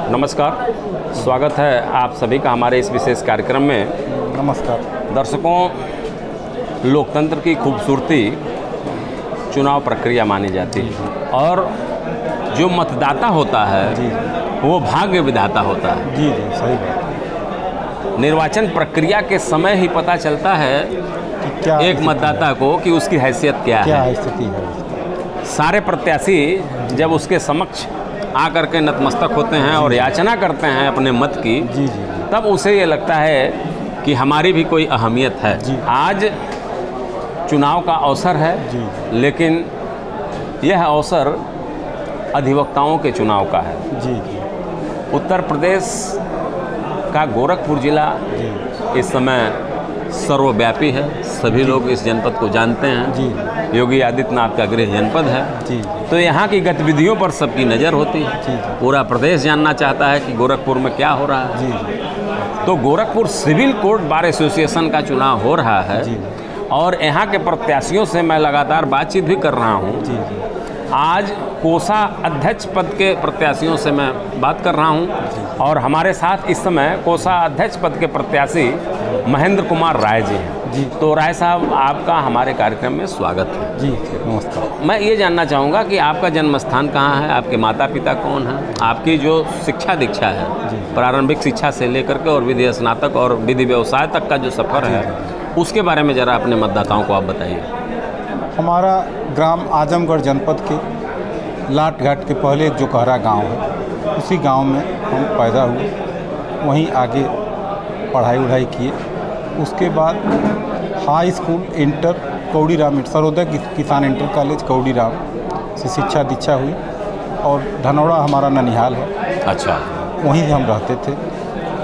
नमस्कार, स्वागत है आप सभी का हमारे इस विशेष कार्यक्रम में। नमस्कार दर्शकों, लोकतंत्र की खूबसूरती चुनाव प्रक्रिया मानी जाती है और जो मतदाता होता है जी वो भाग्य विधाता होता है। जी जी सही बात। निर्वाचन प्रक्रिया के समय ही पता चलता है कि क्या एक मतदाता को कि उसकी हैसियत क्या है। स्थिति है। सारे प्रत्याशी जब उसके समक्ष आकर के नतमस्तक होते हैं और याचना करते हैं अपने मत की, जी जी तब उसे ये लगता है कि हमारी भी कोई अहमियत है। जी। आज चुनाव का अवसर है, जी लेकिन यह अवसर अधिवक्ताओं के चुनाव का है। जी जी उत्तर प्रदेश का गोरखपुर जिला जी इस समय सर्वव्यापी है। सभी लोग इस जनपद को जानते हैं। जी योगी आदित्यनाथ का गृह जनपद है, जी तो यहाँ की गतिविधियों पर सबकी नज़र होती है। जी पूरा प्रदेश जानना चाहता है कि गोरखपुर में क्या हो रहा है। जी जी तो Gorakhpur civil court bar association का चुनाव हो रहा है जी और यहाँ के प्रत्याशियों से मैं लगातार बातचीत भी कर रहा हूँ। जी जी आज कोषा अध्यक्ष पद के प्रत्याशियों से मैं बात कर रहा हूँ और हमारे साथ इस समय कोषा अध्यक्ष पद के प्रत्याशी महेंद्र कुमार राय जी हैं। जी तो राय साहब, आपका हमारे कार्यक्रम में स्वागत है। जी नमस्कार। मैं ये जानना चाहूँगा कि आपका जन्म स्थान कहाँ है, आपके माता पिता कौन हैं, आपकी जो शिक्षा दीक्षा है, प्रारंभिक शिक्षा से लेकर के और विधि स्नातक और विधि व्यवसाय तक का जो सफ़र है, उसके बारे में ज़रा अपने मतदाताओं को आप बताइए। हमारा ग्राम आजमगढ़ जनपद के लाट घाट के पहले एक जोकहरा गांव है, उसी गांव में हम पैदा हुए, वहीं आगे पढ़ाई वढ़ाई किए। उसके बाद high school inter Kauriram Sarvodaya किसान इंटर कॉलेज कौड़ीराम से शिक्षा दीक्षा हुई और धनौड़ा हमारा ननिहाल है। अच्छा। वहीं हम रहते थे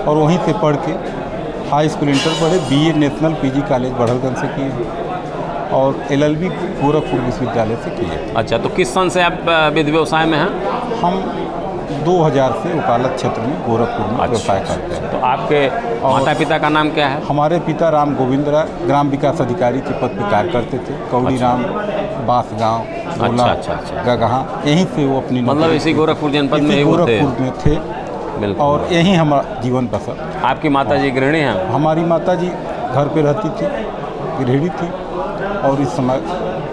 और वहीं से पढ़ के हाई स्कूल इंटर पढ़े, BA national PG college Barhalganj से किए और LLB गोरखपुर विश्वविद्यालय से किए। अच्छा, तो किस सन से आप विधि व्यवसाय में हैं? हम 2000 से वकालत क्षेत्र में गोरखपुर में व्यवसाय करते हैं। तो आपके माता पिता का नाम क्या है? हमारे पिता राम गोविंद राय ग्राम विकास अधिकारी के पद पर कार्य करते थे। कौड़ीराम, बांसगांव, अच्छा। गगहा, यहीं से वो अपनी मतलब इसी गोरखपुर जनपद में ही वो थे? गोरखपुर में थे। बिल्कुल। और यहीं हमारा जीवन बसर। आपकी माता जी गृहिणी हैं? हमारी माता जी घर पे रहती थी, गृहिणी थी और इस समय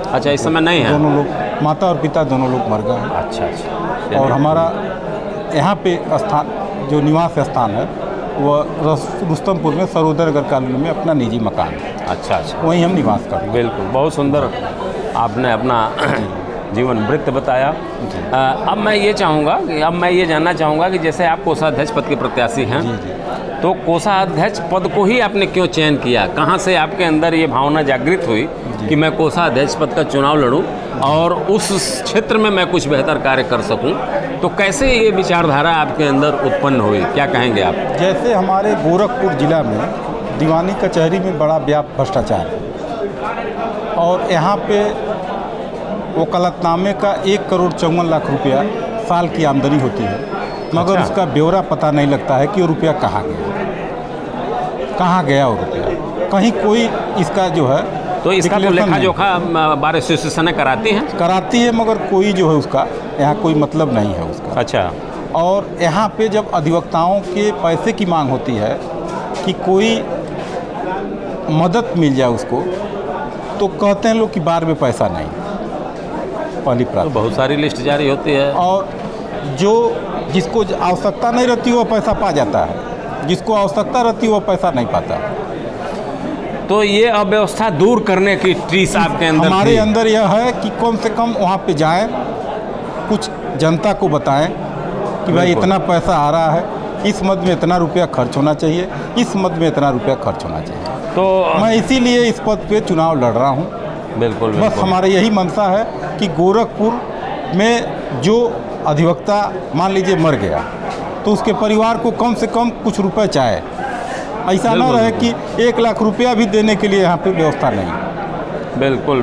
अच्छा, इस समय नहीं है? दोनों लोग, माता और पिता दोनों लोग मर गए हैं। अच्छा। और हमारा यहाँ पे स्थान, जो निवास स्थान है, वह रुस्तमपुर में सर्वोदय नगर कॉलोनी में अपना निजी मकान है। अच्छा। वहीं हम निवास करते हैं। बिल्कुल, बहुत सुंदर आपने अपना जीवन वृत्त बताया। अब मैं ये जानना चाहूँगा कि जैसे आप कोषाध्यक्ष पद के प्रत्याशी हैं, तो कोषाध्यक्ष पद को ही आपने क्यों चयन किया? कहाँ से आपके अंदर ये भावना जागृत हुई कि मैं कोषाध्यक्ष पद का चुनाव लड़ूं और उस क्षेत्र में मैं कुछ बेहतर कार्य कर सकूं? तो कैसे ये विचारधारा आपके अंदर उत्पन्न हुई, क्या कहेंगे आप? जैसे हमारे गोरखपुर जिला में दीवानी कचहरी में बड़ा व्यापक भ्रष्टाचार है और यहाँ पे वकालतनामे का 1,54,00,000 रुपया साल की आमदनी होती है, मगर उसका ब्यौरा पता नहीं लगता है कि वो रुपया कहाँ गया वो रुपया। कहीं कोई इसका जो है, तो इसका तो लेखा जोखा बार एसोसिएशन कराती है, मगर कोई जो है उसका यहाँ कोई मतलब नहीं है उसका। अच्छा। और यहाँ पे जब अधिवक्ताओं के पैसे की मांग होती है कि कोई मदद मिल जाए उसको, तो कहते हैं लोग कि बार में पैसा नहीं। पहली प्राप्त तो बहुत सारी लिस्ट जारी होती है और जिसको आवश्यकता नहीं रहती वो पैसा पा जाता है, जिसको आवश्यकता रहती है वो पैसा नहीं पाता। तो ये अव्यवस्था दूर करने की ट्रीस आपके अंदर हमारे अंदर यह है कि कम से कम वहाँ पे जाएं, कुछ जनता को बताएं कि भाई इतना पैसा आ रहा है, इस मद में इतना रुपया खर्च होना चाहिए, इस मद में इतना रुपया खर्च होना चाहिए। तो मैं इसीलिए इस पद पे चुनाव लड़ रहा हूँ। बिल्कुल। बस हमारा यही मंशा है कि गोरखपुर में जो अधिवक्ता मान लीजिए मर गया, तो उसके परिवार को कम से कम कुछ रुपए चाहे। ऐसा ना रहे कि 1,00,000 रुपया भी देने के लिए यहाँ पे व्यवस्था नहीं। बिल्कुल।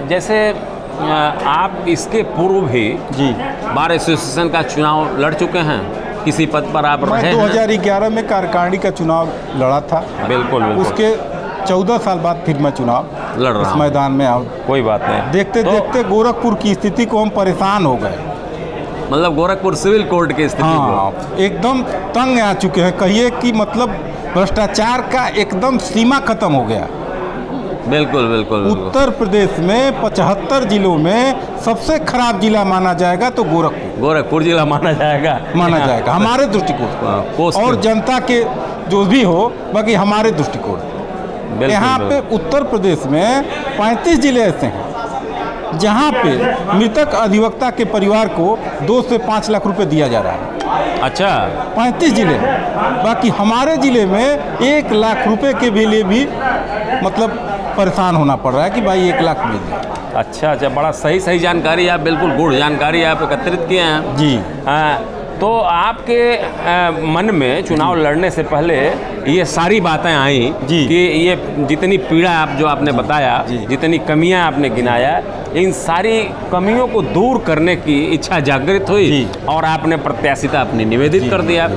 जैसे आप इसके पूर्व भी बार एसोसिएशन का चुनाव लड़ चुके हैं, किसी पद पर आप रहे हैं? 2011 में कार्यकारिणी का चुनाव लड़ा था। बिल्कुल। उसके 14 साल बाद फिर मैं चुनाव लड़ रहा इस हूं। मैदान में अब कोई बात नहीं। देखते तो देखते गोरखपुर की स्थिति को हम परेशान हो गए। मतलब गोरखपुर सिविल कोर्ट की स्थिति हाँ, एकदम तंग आ चुके हैं, कहिए कि मतलब भ्रष्टाचार का एकदम सीमा खत्म हो गया। को बिल्कुल बिल्कुल बिल्कुल। उत्तर प्रदेश में 75 जिलों में सबसे खराब जिला माना जाएगा तो गोरखपुर जिला माना जाएगा हमारे दृष्टिकोण कोस्ट और जनता के जो भी हो, बाकी हमारे दृष्टिकोण। बिल्कुल, यहाँ पे बिल्कुल। उत्तर प्रदेश में 35 जिले ऐसे हैं जहाँ पे मृतक अधिवक्ता के परिवार को 2 से 5 लाख रुपए दिया जा रहा है। अच्छा, 35 जिले, बाकी हमारे जिले में 1 लाख रुपए के भी लिए भी मतलब परेशान होना पड़ रहा है कि भाई 1 लाख मिल जाए। अच्छा अच्छा, बड़ा सही जानकारी आप, बिल्कुल गुड़ जानकारी आप एकत्रित किए हैं जी। तो आपके मन में चुनाव लड़ने से पहले ये सारी बातें आई जी। कि ये जितनी पीड़ा आप जो आपने बताया, जी। जितनी कमियां आपने गिनाया, इन सारी कमियों को दूर करने की इच्छा जागृत हुई जी। और आपने प्रत्याशिता अपनी निवेदित कर दिया।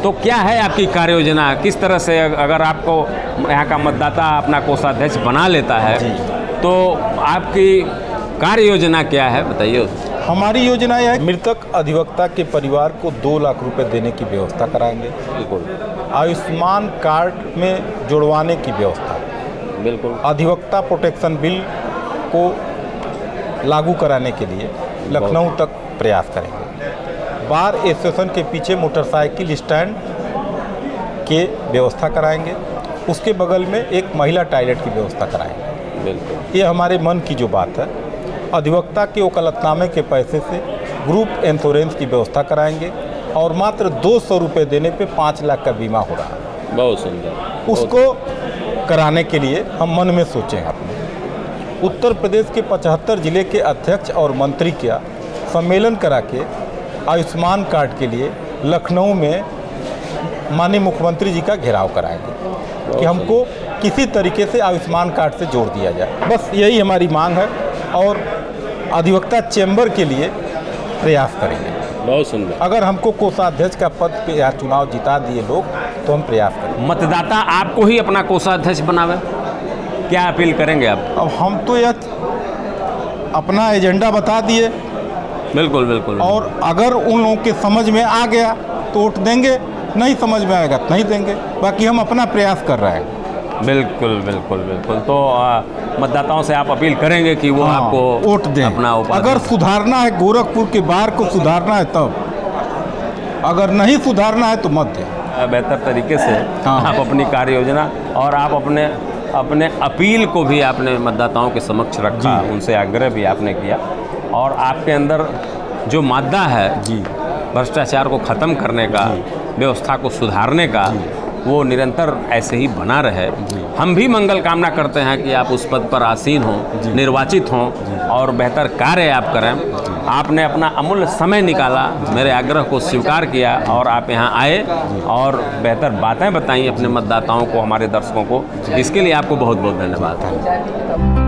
तो क्या है आपकी कार्य योजना? किस तरह से अगर आपको यहाँ का मतदाता अपना कोषाध्यक्ष बना लेता है जी। तो आपकी कार्य योजना क्या है, बताइए। हमारी योजना यह है, मृतक अधिवक्ता के परिवार को 2 लाख रुपए देने की व्यवस्था कराएंगे। बिल्कुल आयुष्मान कार्ड में जुड़वाने की व्यवस्था, बिल्कुल। अधिवक्ता प्रोटेक्शन बिल को लागू कराने के लिए लखनऊ तक प्रयास करेंगे। बार एसोसिएशन के पीछे मोटरसाइकिल स्टैंड के व्यवस्था कराएंगे। उसके बगल में एक महिला टॉयलेट की व्यवस्था कराएंगे। बिल्कुल, ये हमारे मन की जो बात है। अधिवक्ता के वकालतनामे के पैसे से ग्रुप इंश्योरेंस की व्यवस्था कराएंगे और मात्र 200 रुपये देने पे 5 लाख का बीमा हो रहा है। बहुत सुंदर। उसको कराने के लिए हम मन में सोचे हैं अपने। उत्तर प्रदेश के 75 जिले के अध्यक्ष और मंत्री का सम्मेलन करा के आयुष्मान कार्ड के लिए लखनऊ में माननीय मुख्यमंत्री जी का घेराव कराएंगे कि हमको किसी तरीके से आयुष्मान कार्ड से जोड़ दिया जाए। बस यही हमारी मांग है और अधिवक्ता चैम्बर के लिए प्रयास करेंगे। बहुत सुंदर। अगर हमको कोषाध्यक्ष का पद पे या चुनाव जिता दिए लोग तो हम प्रयास करेंगे। मतदाता आपको ही अपना कोषाध्यक्ष बनावे, क्या अपील करेंगे आप? अब हम तो यह अपना एजेंडा बता दिए बिल्कुल बिल्कुल। और अगर उन लोगों के समझ में आ गया तो वोट देंगे, नहीं समझ में आएगा तो नहीं देंगे। बाकी हम अपना प्रयास कर रहे हैं। बिल्कुल बिल्कुल बिल्कुल। तो मतदाताओं से आप अपील करेंगे कि वो आपको वोट दें। अपना अगर सुधारना है गोरखपुर के बार को सुधारना है तब, अगर नहीं सुधारना है तो मत दें। बेहतर तरीके से हाँ। आप अपनी कार्य योजना और आप अपने अपील को भी आपने मतदाताओं के समक्ष रखा, उनसे आग्रह भी आपने किया और आपके अंदर जो मादा है जी, भ्रष्टाचार को ख़त्म करने का, व्यवस्था को सुधारने का, वो निरंतर ऐसे ही बना रहे। हम भी मंगल कामना करते हैं कि आप उस पद पर आसीन हों, निर्वाचित हों और बेहतर कार्य आप करें। आपने अपना अमूल्य समय निकाला, मेरे आग्रह को स्वीकार किया और आप यहाँ आए और बेहतर बातें बताई अपने मतदाताओं को, हमारे दर्शकों को। इसके लिए आपको बहुत बहुत धन्यवाद।